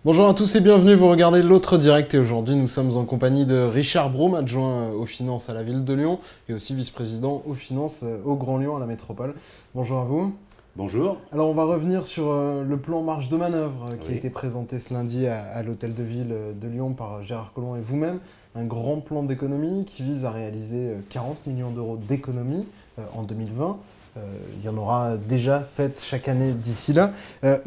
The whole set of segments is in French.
Bonjour à tous et bienvenue, vous regardez l'autre direct et aujourd'hui nous sommes en compagnie de Richard Braum, adjoint aux finances à la ville de Lyon et aussi vice-président aux finances au Grand Lyon à la métropole. Bonjour à vous. Bonjour. Alors on va revenir sur le plan marge de manœuvre qui a été présenté ce lundi à l'hôtel de ville de Lyon par Gérard Collomb et vous-même. Un grand plan d'économie qui vise à réaliser 40 millions d'euros d'économies en 2020. Il y en aura déjà fait chaque année d'ici là.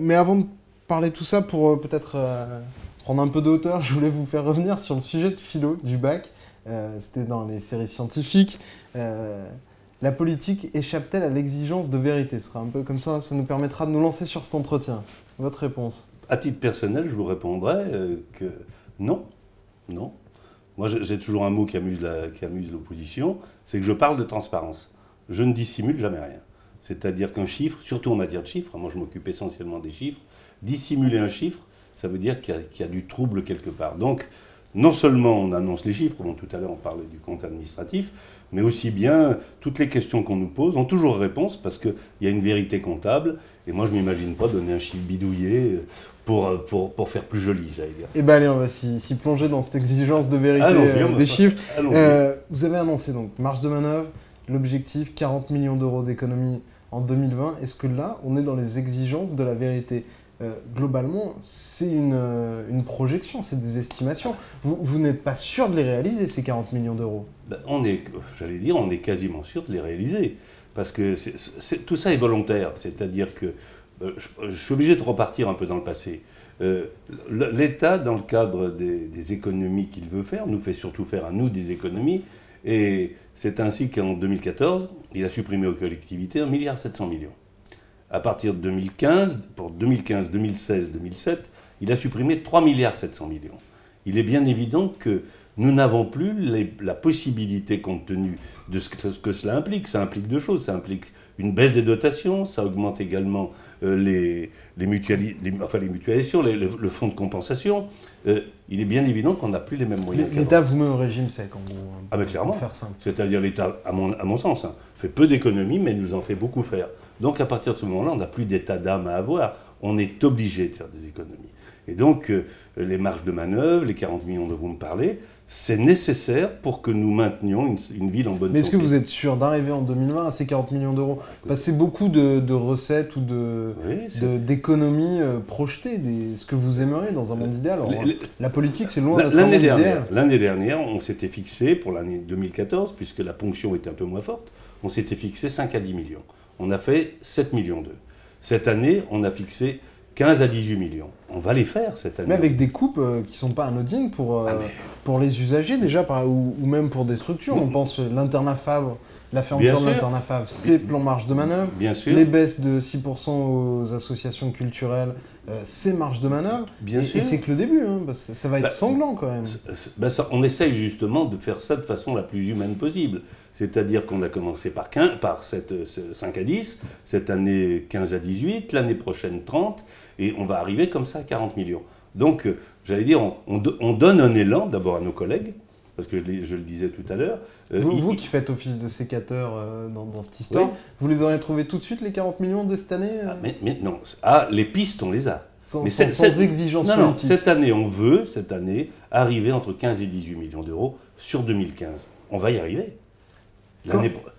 Mais avant de parler de tout ça, pour peut-être prendre un peu de hauteur, je voulais vous faire revenir sur le sujet de philo du bac. C'était dans les séries scientifiques. La politique échappe-t-elle à l'exigence de vérité? Ce sera un peu comme ça, ça nous permettra de nous lancer sur cet entretien. Votre réponse? À titre personnel, je vous répondrai que non. Non. Moi, j'ai toujours un mot qui amuse l'opposition, c'est que je parle de transparence. Je ne dissimule jamais rien. C'est-à-dire qu'un chiffre, surtout en matière de chiffres, moi je m'occupe essentiellement des chiffres, dissimuler un chiffre, ça veut dire qu'il y a du trouble quelque part. Donc, non seulement on annonce les chiffres, bon, tout à l'heure on parlait du compte administratif, mais aussi bien toutes les questions qu'on nous pose ont toujours réponse parce qu'il y a une vérité comptable. Et moi je ne m'imagine pas donner un chiffre bidouillé pour faire plus joli, j'allais dire. Eh bien allez, on va s'y plonger dans cette exigence de vérité des chiffres. Vous avez annoncé donc marge de manœuvre, l'objectif 40 millions d'euros d'économie en 2020. Est-ce que là on est dans les exigences de la vérité? Globalement, c'est une projection, c'est des estimations. Vous n'êtes pas sûr de les réaliser, ces 40 millions d'euros? Ben, on est quasiment sûr de les réaliser. Parce que tout ça est volontaire. C'est-à-dire que je suis obligé de repartir un peu dans le passé. L'État, dans le cadre des économies qu'il veut faire, nous fait surtout faire à nous des économies. Et c'est ainsi qu'en 2014, il a supprimé aux collectivités 1,7 milliard. À partir de 2015, pour 2015, 2016, 2007, il a supprimé 3,7 milliard. Il est bien évident que nous n'avons plus la possibilité, compte tenu de ce que cela implique. Ça implique deux choses. Ça implique une baisse des dotations, ça augmente également les mutualisations, le fonds de compensation. Il est bien évident qu'on n'a plus les mêmes moyens. L'État vous met au régime sec, en gros. Ah ben clairement. Faire simple. C'est-à-dire l'État, à mon sens, fait peu d'économies, mais nous en fait beaucoup faire. Donc à partir de ce moment-là, on n'a plus d'état d'âme à avoir. On est obligé de faire des économies. Et donc, les marges de manœuvre, les 40 millions dont vous me parlez, c'est nécessaire pour que nous maintenions une ville en bonne santé. Mais est-ce que vous êtes sûr d'arriver en 2020 à ces 40 millions d'euros? Parce que c'est beaucoup de recettes ou d'économies projetées, ce que vous aimeriez dans un monde idéal. Alors, la politique, c'est loin d'être un monde idéal. L'année dernière, on s'était fixé, pour l'année 2014, puisque la ponction était un peu moins forte, on s'était fixé 5 à 10 millions. On a fait 7 millions d'euros. Cette année, on a fixé 15 à 18 millions. On va les faire cette année. Mais avec des coupes qui ne sont pas anodines pour les usagers déjà, ou même pour des structures. On pense l'internat Fabre, la fermeture de l'internat Fabre, c'est plan marge de manœuvre. Bien sûr. Les baisses de 6% aux associations culturelles, c'est marge de manœuvre. Bien sûr. Et c'est que le début, ça va être sanglant quand même. On essaye justement de faire ça de façon la plus humaine possible. C'est-à-dire qu'on a commencé par 5 à 10, cette année 15 à 18, l'année prochaine 30, et on va arriver comme ça à 40 millions. Donc, j'allais dire, on donne un élan d'abord à nos collègues, parce que je le disais tout à l'heure. Vous qui faites office de sécateur dans cette histoire, oui. Vous les auriez trouvés tout de suite, les 40 millions de cette année? Mais non, les pistes, on les a. Sans exigence politique. Non, cette année, on veut, arriver entre 15 et 18 millions d'euros sur 2015. On va y arriver.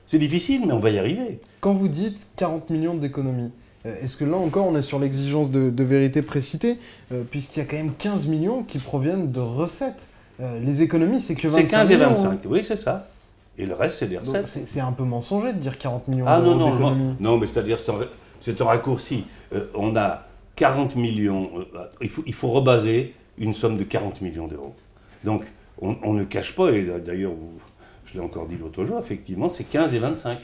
C'est difficile, mais on va y arriver. Quand vous dites 40 millions d'économies, est-ce que là encore on est sur l'exigence de vérité précitée, puisqu'il y a quand même 15 millions qui proviennent de recettes? Les économies, c'est que 25 millions. C'est 15 et 25, oui, c'est ça. Et le reste, c'est des recettes. C'est un peu mensonger de dire 40 millions d'euros d'économies. Non, mais c'est-à-dire c'est un raccourci. On a 40 millions, il faut rebaser une somme de 40 millions d'euros. Donc, on ne cache pas, et d'ailleurs, je l'ai encore dit l'autre jour, effectivement, c'est 15 et 25.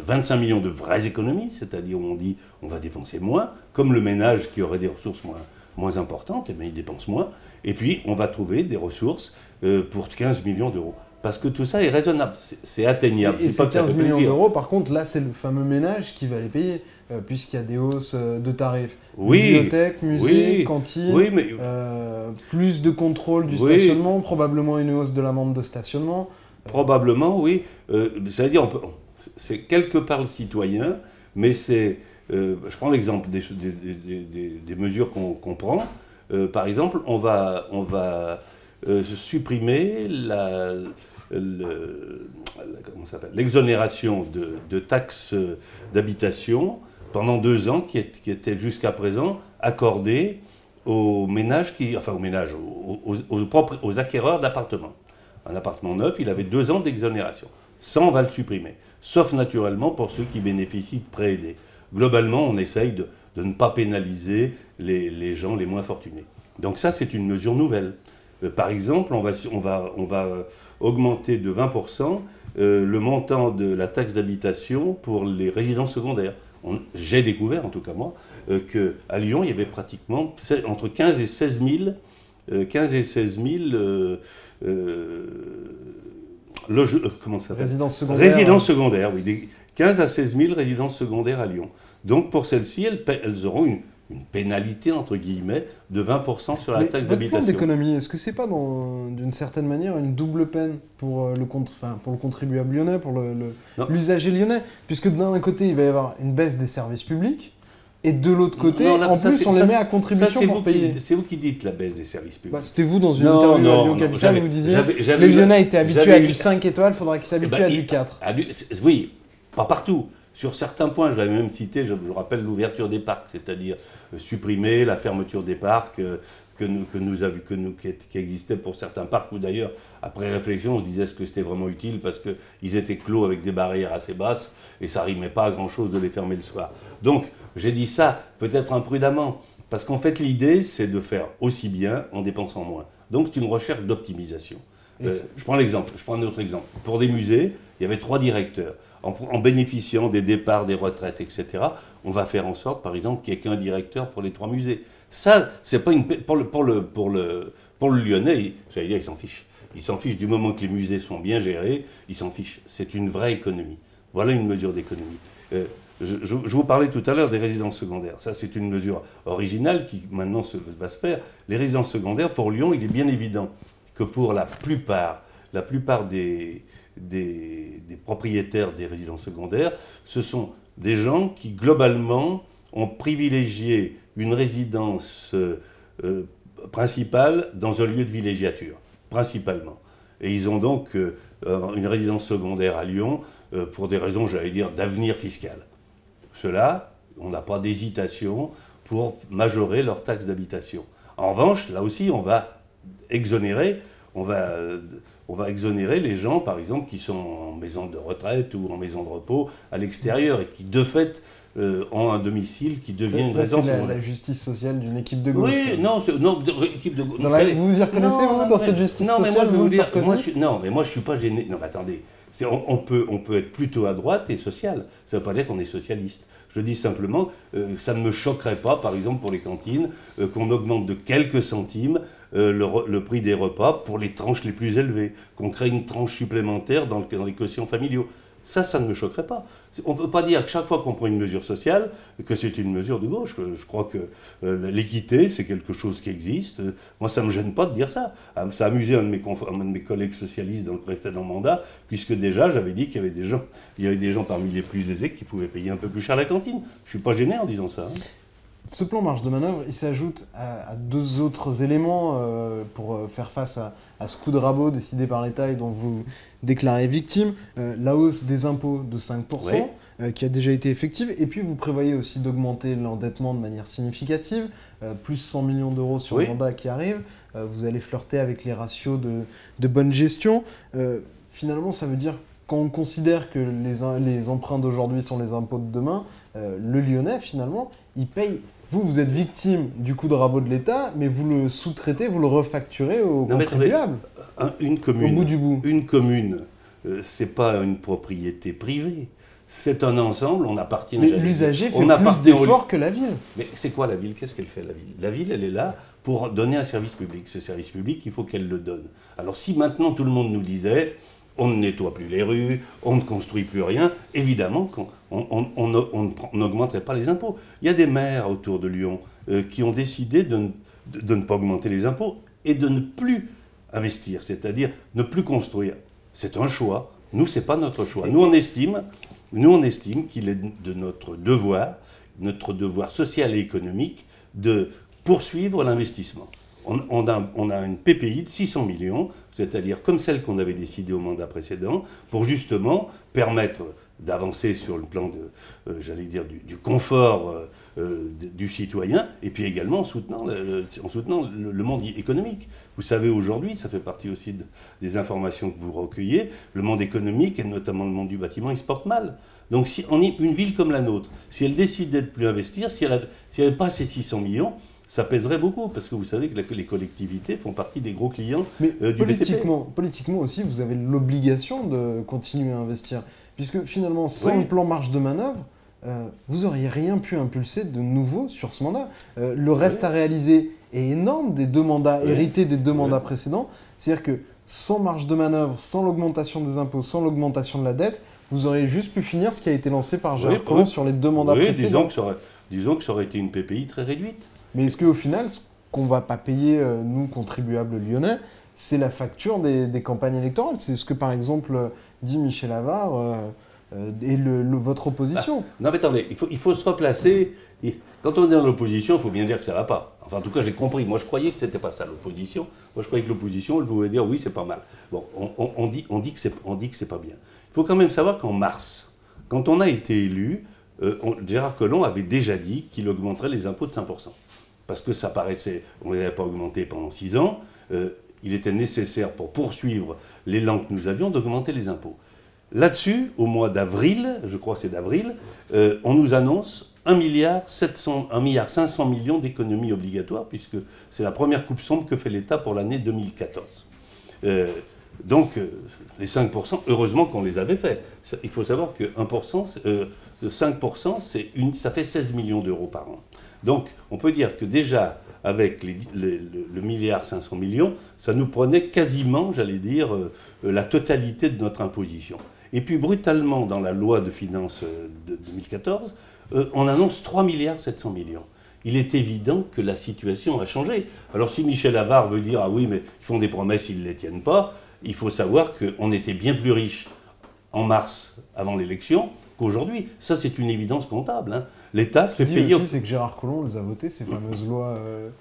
25 millions de vraies économies, c'est-à-dire on dit on va dépenser moins, comme le ménage qui aurait des ressources moins importantes, et bien il dépense moins, et puis on va trouver des ressources pour 15 millions d'euros. Parce que tout ça est raisonnable, c'est atteignable. Et ces 15 millions d'euros, par contre, là c'est le fameux ménage qui va les payer, puisqu'il y a des hausses de tarifs. Oui, bibliothèque, musée, cantine, oui, mais... plus de contrôle du stationnement, probablement une hausse de l'amende de stationnement. Probablement, oui. C'est-à-dire, c'est quelque part le citoyen, mais c'est... je prends l'exemple des mesures qu'on prend. Par exemple, on va supprimer l'exonération de taxes d'habitation pendant 2 ans qui était jusqu'à présent accordée aux ménages, aux acquéreurs d'appartements. Un appartement neuf, il avait 2 ans d'exonération. Ça, on va le supprimer. Sauf naturellement pour ceux qui bénéficient de prêts aidés. Globalement, on essaye de ne pas pénaliser les gens les moins fortunés. Donc ça, c'est une mesure nouvelle. Par exemple, on va augmenter de 20% le montant de la taxe d'habitation pour les résidences secondaires. J'ai découvert, en tout cas moi, qu'à Lyon, il y avait pratiquement entre 15 et 16 000, comment ça s'appelle ? Résidences secondaires. Résidences secondaires, oui. 15 à 16 000 résidences secondaires à Lyon. Donc pour celles-ci, elles auront une pénalité, entre guillemets, de 20% sur la taxe d'habitation. Votre plan d'économie, est-ce que c'est pas d'une certaine manière une double peine pour le contribuable lyonnais, pour l'usager lyonnais? Puisque d'un côté, il va y avoir une baisse des services publics, et de l'autre côté, on les met à contribution pour payer. C'est vous qui dites la baisse des services publics. C'était vous dans une interview à Lyon Capital, vous disiez les Lyonnais étaient habitués à du 5 étoiles, il faudra qu'ils s'habituent à du 4. Oui, pas partout. Sur certains points, je l'avais même cité, je rappelle l'ouverture des parcs, c'est-à-dire supprimer la fermeture des parcs qui existait pour certains parcs, où d'ailleurs, après réflexion, on se disait est-ce que c'était vraiment utile parce qu'ils étaient clos avec des barrières assez basses et ça rimait pas à grand-chose de les fermer le soir. Donc, j'ai dit ça peut-être imprudemment, parce qu'en fait, l'idée, c'est de faire aussi bien en dépensant moins. Donc, c'est une recherche d'optimisation. Je prends un autre exemple. Pour des musées, il y avait 3 directeurs. En bénéficiant des départs, des retraites, etc., on va faire en sorte, par exemple, qu'il n'y ait qu'un directeur pour les 3 musées. Ça, c'est pas pour le Lyonnais, j'allais dire, il s'en fiche. Il s'en fiche du moment que les musées sont bien gérés, il s'en fiche. C'est une vraie économie. Voilà une mesure d'économie. Je vous parlais tout à l'heure des résidences secondaires. Ça, c'est une mesure originale qui maintenant va se faire. Les résidences secondaires, pour Lyon, il est bien évident que pour la plupart des propriétaires des résidences secondaires, ce sont des gens qui, globalement, ont privilégié une résidence principale dans un lieu de villégiature, principalement. Et ils ont donc une résidence secondaire à Lyon pour des raisons, j'allais dire, d'avenir fiscal. Ceux-là, on n'a pas d'hésitation pour majorer leur taxe d'habitation. En revanche, là aussi, on va exonérer les gens, par exemple, qui sont en maison de retraite ou en maison de repos à l'extérieur et qui, de fait, ont un domicile qui devient une résidence. C'est la justice sociale d'une équipe de gauche. Oui, équipe de gauche. Vous vous y reconnaissez, vous, dans cette justice sociale? Mais moi, je vais vous dire, moi, je suis pas gêné. Non, mais attendez. On peut être plutôt à droite et social. Ça ne veut pas dire qu'on est socialiste. Je dis simplement, ça ne me choquerait pas, par exemple, pour les cantines, qu'on augmente de quelques centimes le prix des repas pour les tranches les plus élevées, qu'on crée une tranche supplémentaire dans les quotients familiaux. Ça ne me choquerait pas. On ne peut pas dire que chaque fois qu'on prend une mesure sociale, que c'est une mesure de gauche. Je crois que l'équité, c'est quelque chose qui existe. Moi, ça ne me gêne pas de dire ça. Ça a amusé un de mes collègues socialistes dans le précédent mandat, puisque déjà, j'avais dit qu'il y avait des gens parmi les plus aisés qui pouvaient payer un peu plus cher la cantine. Je ne suis pas gêné en disant ça. Ce plan marge de manœuvre, il s'ajoute à 2 autres éléments pour faire face à ce coup de rabot décidé par l'État et dont vous déclarez victime. La hausse des impôts de 5%, oui. Qui a déjà été effective. Et puis vous prévoyez aussi d'augmenter l'endettement de manière significative, plus 100 millions d'euros sur le mandat qui arrive. Vous allez flirter avec les ratios de bonne gestion. Finalement, ça veut dire quand on considère que les emprunts d'aujourd'hui sont les impôts de demain, le Lyonnais, finalement, il paye. Vous êtes victime du coup de rabot de l'État, mais vous le sous-traitez, vous le refacturez aux contribuables. Une commune, au bout du bout. Une commune, c'est pas une propriété privée. C'est un ensemble, on appartient... Mais l'usager fait plus d'efforts que la ville. Mais c'est quoi la ville? Qu'est-ce qu'elle fait, la ville? La ville, elle est là pour donner un service public. Ce service public, il faut qu'elle le donne. Alors si maintenant tout le monde nous disait... On ne nettoie plus les rues, on ne construit plus rien. Évidemment qu'on n'augmenterait pas les impôts. Il y a des maires autour de Lyon qui ont décidé de ne pas augmenter les impôts et de ne plus investir, c'est-à-dire ne plus construire. C'est un choix. Nous, ce n'est pas notre choix. Nous, on estime qu'il est de notre devoir social et économique, de poursuivre l'investissement. On a une PPI de 600 millions, c'est-à-dire comme celle qu'on avait décidée au mandat précédent, pour justement permettre d'avancer sur le plan du confort du citoyen, et puis également en soutenant le monde économique. Vous savez, aujourd'hui, ça fait partie aussi des informations que vous recueillez, le monde économique, et notamment le monde du bâtiment, il se porte mal. Donc si une ville comme la nôtre, si elle décidait de plus investir, si elle n'avait pas ces 600 millions, ça pèserait beaucoup, parce que vous savez que les collectivités font partie des gros clients du BTP. Politiquement aussi, vous avez l'obligation de continuer à investir, puisque finalement, sans le plan marge de manœuvre, vous n'auriez rien pu impulser de nouveau sur ce mandat. Le reste à réaliser est énorme des 2 mandats hérités des 2 mandats précédents. C'est-à-dire que sans marge de manœuvre, sans l'augmentation des impôts, sans l'augmentation de la dette, vous auriez juste pu finir ce qui a été lancé par Gérard Collomb sur les 2 mandats précédents. Disons que ça aurait été une PPI très réduite. Mais est-ce qu'au final, ce qu'on ne va pas payer, nous, contribuables lyonnais, c'est la facture des campagnes électorales? C'est ce que, par exemple, dit Michel Avare et votre opposition. Non, mais attendez, il faut se replacer. Quand on est dans l'opposition, il faut bien dire que ça ne va pas. Enfin, en tout cas, j'ai compris. Moi, je croyais que ce n'était pas ça, l'opposition. Moi, je croyais que l'opposition, elle pouvait dire oui, c'est pas mal. Bon, on dit que c'est pas bien. Il faut quand même savoir qu'en mars, quand on a été élu, Gérard Collomb avait déjà dit qu'il augmenterait les impôts de 5%. Parce que ça paraissait, on ne les avait pas augmentés pendant 6 ans, il était nécessaire pour poursuivre l'élan que nous avions d'augmenter les impôts. Là-dessus, au mois d'avril, je crois que c'est d'avril, on nous annonce 1,5 milliard d'économies obligatoires, puisque c'est la première coupe sombre que fait l'État pour l'année 2014. Donc, les 5%, heureusement qu'on les avait fait. Il faut savoir que 5%, ça fait 16 millions d'euros par an. Donc, on peut dire que déjà, avec le milliard 500 millions, ça nous prenait quasiment, j'allais dire, la totalité de notre imposition. Et puis, brutalement, dans la loi de finances de 2014, on annonce 3 milliards 700 millions. Il est évident que la situation a changé. Alors, si Michel Avare veut dire « Ah oui, mais ils font des promesses, ils ne les tiennent pas », il faut savoir qu'on était bien plus riche en mars, avant l'élection, qu'aujourd'hui. Ça, c'est une évidence comptable. Hein. L'État se fait payer... C'est que Gérard Collomb les a votées, ces fameuses lois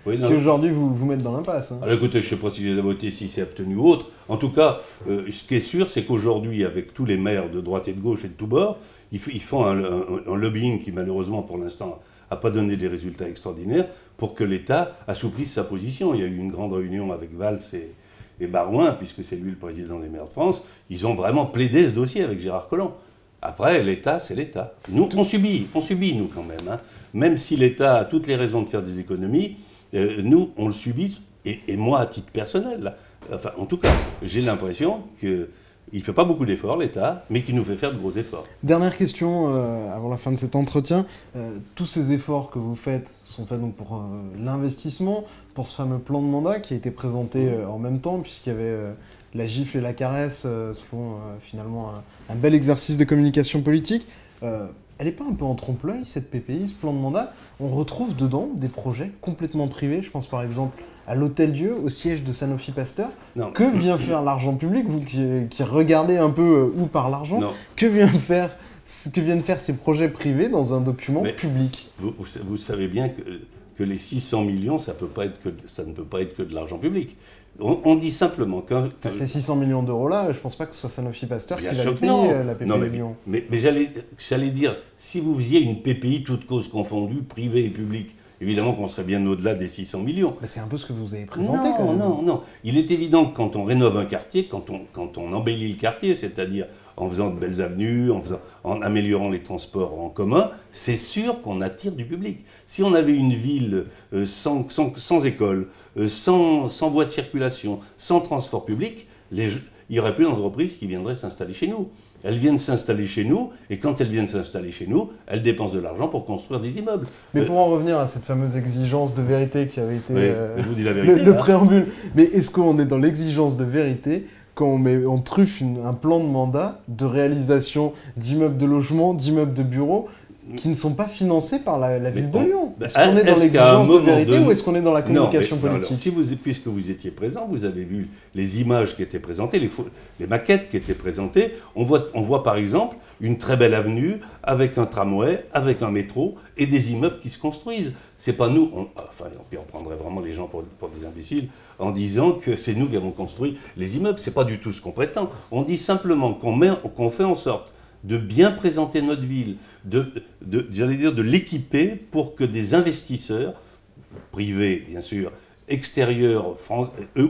qui aujourd'hui vous mettent dans l'impasse. Hein. Alors écoutez, je ne sais pas s'il les a votées, si c'est obtenu ou autre. En tout cas, ce qui est sûr, c'est qu'aujourd'hui, avec tous les maires de droite et de gauche et de tous bords, ils font un lobbying qui, malheureusement, pour l'instant, n'a pas donné des résultats extraordinaires pour que l'État assouplisse sa position. Il y a eu une grande réunion avec Valls et Barouin, puisque c'est lui le président des maires de France. Ils ont vraiment plaidé ce dossier avec Gérard Collomb. Après, l'État, c'est l'État. Nous, on subit, nous, quand même. Hein. Même si l'État a toutes les raisons de faire des économies, nous, on le subit. Et moi, à titre personnel, là, enfin, en tout cas, j'ai l'impression qu'il ne fait pas beaucoup d'efforts, l'État, mais qu'il nous fait faire de gros efforts. Dernière question, avant la fin de cet entretien. Tous ces efforts que vous faites sont faits donc pour l'investissement, pour ce fameux plan de mandat qui a été présenté en même temps, puisqu'il y avait... la gifle et la caresse selon finalement un bel exercice de communication politique. Elle n'est pas un peu en trompe-l'œil, cette PPI, ce plan de mandat? On retrouve dedans des projets complètement privés. Je pense par exemple à l'Hôtel-Dieu, au siège de Sanofi Pasteur. Non. Que vient faire l'argent public, vous qui regardez un peu où part l'argent? Que viennent faire ces projets privés dans un document public? Vous savez bien que les 600 millions, ça ne peut pas être que de l'argent public. On dit simplement que... Ces 600 millions d'euros-là, je ne pense pas que ce soit Sanofi Pasteur qui va les payer, la PPI Lyon. Mais j'allais dire, si vous faisiez une PPI, toutes causes confondues, privée et publique, évidemment qu'on serait bien au-delà des 600 millions. C'est un peu ce que vous avez présenté quand même. Non. Il est évident que quand on rénove un quartier, quand on embellit le quartier, c'est-à-dire en faisant de belles avenues, en améliorant les transports en commun, c'est sûr qu'on attire du public. Si on avait une ville sans école, sans voie de circulation, sans transport public, il n'y aurait plus d'entreprises qui viendraient s'installer chez nous. Elles viennent s'installer chez nous, et quand elles viennent s'installer chez nous, elles dépensent de l'argent pour construire des immeubles. Mais pour en revenir à cette fameuse exigence de vérité qui avait été je vous dis la vérité, le préambule, mais est-ce qu'on est dans l'exigence de vérité quand on truffe un plan de mandat de réalisation d'immeubles de logement, d'immeubles de bureaux, qui ne sont pas financés par la ville de Lyon. Est-ce qu'on est dans l'exigence de vérité ou est-ce qu'on est dans la communication politique? Puisque vous étiez présent, vous avez vu les images qui étaient présentées, les maquettes qui étaient présentées. On voit par exemple une très belle avenue avec un tramway, avec un métro et des immeubles qui se construisent. C'est pas nous, on prendrait vraiment les gens pour des imbéciles en disant que c'est nous qui avons construit les immeubles. C'est pas du tout ce qu'on prétend. On dit simplement qu'on fait en sorte de bien présenter notre ville, j'allais dire de l'équiper pour que des investisseurs, privés bien sûr, extérieurs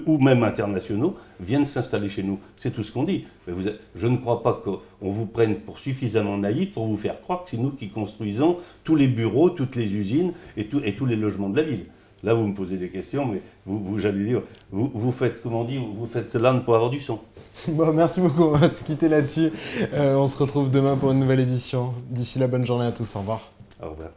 ou même internationaux, viennent s'installer chez nous. C'est tout ce qu'on dit. Mais je ne crois pas qu'on vous prenne pour suffisamment naïf pour vous faire croire que c'est nous qui construisons tous les bureaux, toutes les usines et tous les logements de la ville. Là, vous me posez des questions, mais j'allais dire, vous faites, comment on dit, vous faites l'âne pour avoir du son. Bon, merci beaucoup, on va se quitter là-dessus. On se retrouve demain pour une nouvelle édition. D'ici là, bonne journée à tous, au revoir. Au revoir.